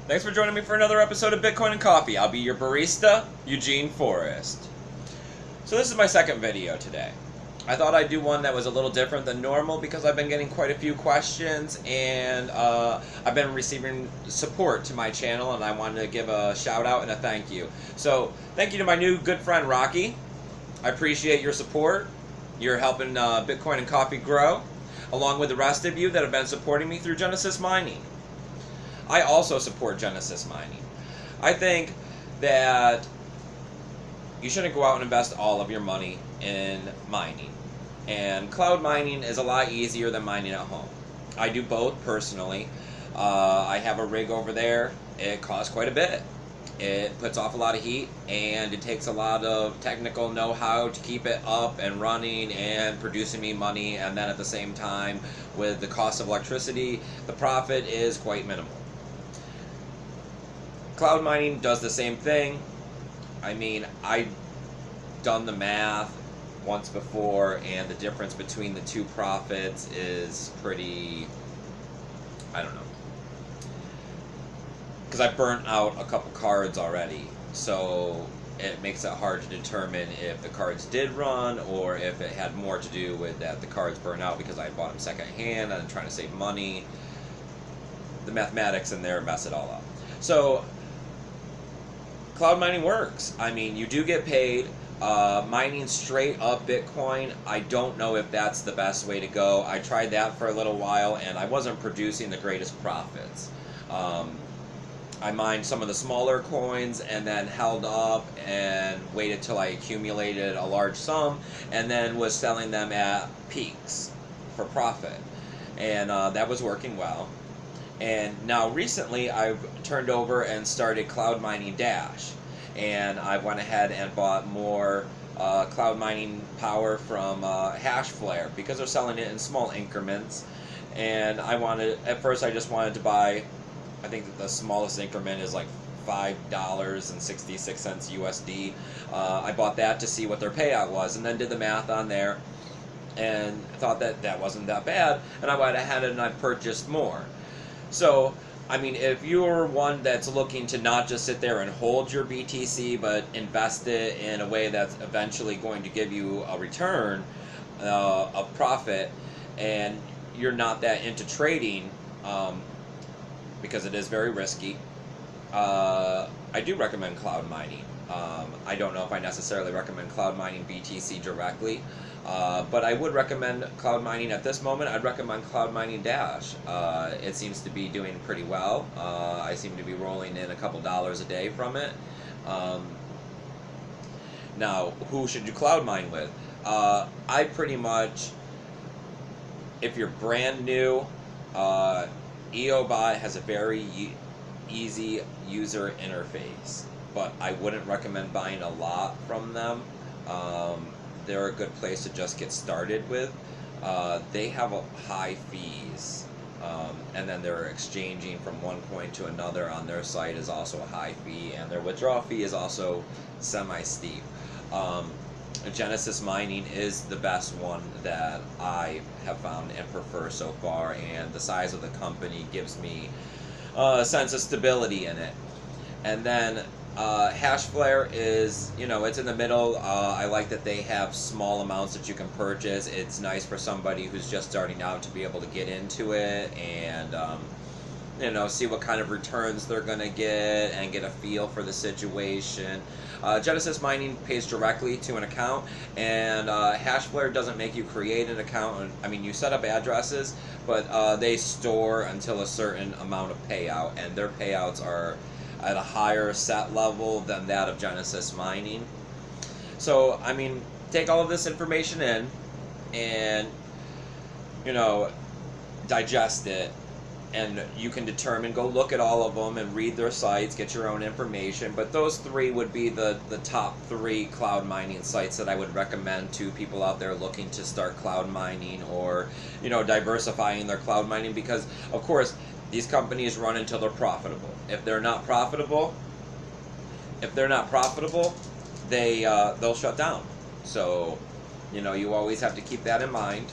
Thanks for joining me for another episode of Bitcoin and Coffee. I'll be your barista, Eugene Forrest. So this is my second video today. I thought I'd do one that was a little different than normal because I've been getting quite a few questions and I've been receiving support to my channel, and I wanted to give a shout out and a thank you. So thank you to my new good friend Rocky. I appreciate your support. You're helping Bitcoin and Coffee grow, along with the rest of you that have been supporting me through Genesis Mining. I also support Genesis Mining. I think that you shouldn't go out and invest all of your money in mining. And cloud mining is a lot easier than mining at home. I do both personally. I have a rig over there. It costs quite a bit. It puts off a lot of heat, and it takes a lot of technical know-how to keep it up and running and producing me money. And then at the same time, with the cost of electricity, the profit is quite minimal. Cloud mining does the same thing. I mean, I've done the math once before, and the difference between the two profits is pretty, I don't know. Because I burnt out a couple cards already, so it makes it hard to determine if the cards did run or if it had more to do with that the cards burn out because I bought them secondhand and I'm trying to save money. The mathematics in there mess it all up. So cloud mining works. I mean, you do get paid. Mining straight up Bitcoin, I don't know if that's the best way to go. I tried that for a little while, and I wasn't producing the greatest profits. I mined some of the smaller coins and then held up and waited till I accumulated a large sum, and then was selling them at peaks for profit. And that was working well. And now recently I've turned over and started cloud mining Dash, and I went ahead and bought more cloud mining power from Hashflare because they're selling it in small increments. And at first I just wanted to buy, I think that the smallest increment is like $5.66 USD. I bought that to see what their payout was, and then did the math on there and thought that that wasn't that bad, and I went ahead and I purchased more. So, I mean, if you're one that's looking to not just sit there and hold your BTC, but invest it in a way that's eventually going to give you a return, a profit, and you're not that into trading, because it is very risky, I do recommend cloud mining. I don't know if I necessarily recommend cloud mining BTC directly, but I would recommend cloud mining at this moment. I'd recommend cloud mining Dash. It seems to be doing pretty well. I seem to be rolling in a couple dollars a day from it. Now, who should you cloud mine with? I pretty much, if you're brand new, EOBot has a very easy user interface, but I wouldn't recommend buying a lot from them. They're a good place to just get started with. They have high fees, and then their exchanging from one coin to another on their site is also a high fee, and their withdrawal fee is also semi-steep. Genesis Mining is the best one that I have found and prefer so far, and the size of the company gives me a sense of stability in it. And then Hashflare is, it's in the middle. I like that they have small amounts that you can purchase. It's nice for somebody who's just starting out to be able to get into it and see what kind of returns they're going to get and get a feel for the situation. Genesis Mining pays directly to an account, and Hashflare doesn't make you create an account. I mean, you set up addresses, but they store until a certain amount of payout, and their payouts are at a higher set level than that of Genesis Mining. So, I mean, take all of this information in and, digest it. And you can determine, go look at all of them and read their sites, get your own information. But those three would be the top three cloud mining sites that I would recommend to people out there looking to start cloud mining or, diversifying their cloud mining. Because, of course, these companies run until they're profitable. If they're not profitable, they'll shut down. So, you always have to keep that in mind.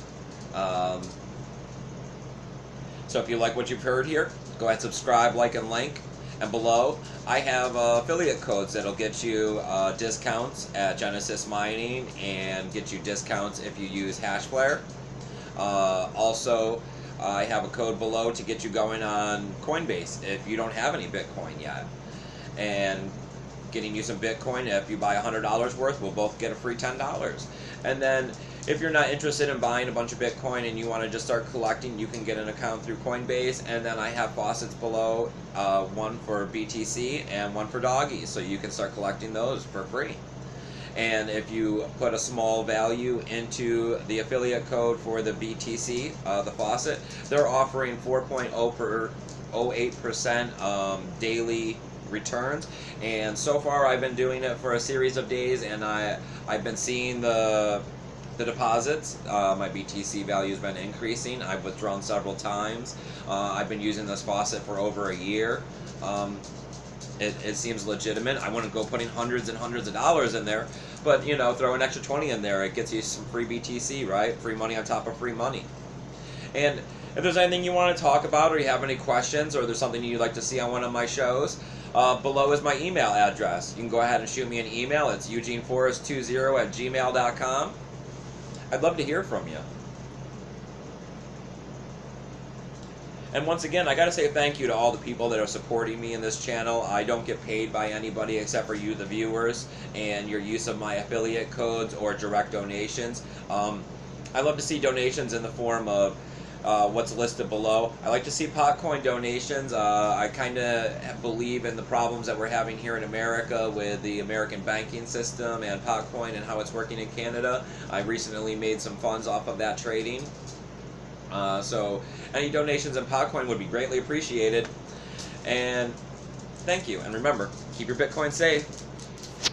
So if you like what you've heard here, go ahead, subscribe, like, and link. And below, I have affiliate codes that'll get you discounts at Genesis Mining and get you discounts if you use Hashflare. Also, I have a code below to get you going on Coinbase if you don't have any Bitcoin yet. And getting you some Bitcoin, if you buy $100 worth, we'll both get a free $10. And then if you're not interested in buying a bunch of Bitcoin and you want to just start collecting, you can get an account through Coinbase. And then I have faucets below, one for BTC and one for doggies, so you can start collecting those for free. And if you put a small value into the affiliate code for the BTC, the faucet, they're offering 4.08% daily returns. And so far I've been doing it for a series of days, and I've been seeing the deposits. My BTC value has been increasing. I've withdrawn several times. I've been using this faucet for over a year. It seems legitimate. I wouldn't go putting hundreds and hundreds of dollars in there, but you know, throw an extra 20 in there. It gets you some free BTC, right? Free money on top of free money. And if there's anything you want to talk about, or you have any questions, or there's something you'd like to see on one of my shows, below is my email address. You can go ahead and shoot me an email. It's eugeneforest20@gmail.com. I'd love to hear from you. And once again, I got to say thank you to all the people that are supporting me in this channel. I don't get paid by anybody except for you, the viewers, and your use of my affiliate codes or direct donations. I love to see donations in the form of what's listed below. I like to see Potcoin donations. I kind of believe in the problems that we're having here in America with the American banking system and Potcoin and how it's working in Canada. I recently made some funds off of that trading. So any donations in Potcoin would be greatly appreciated. And thank you. And remember, keep your Bitcoin safe.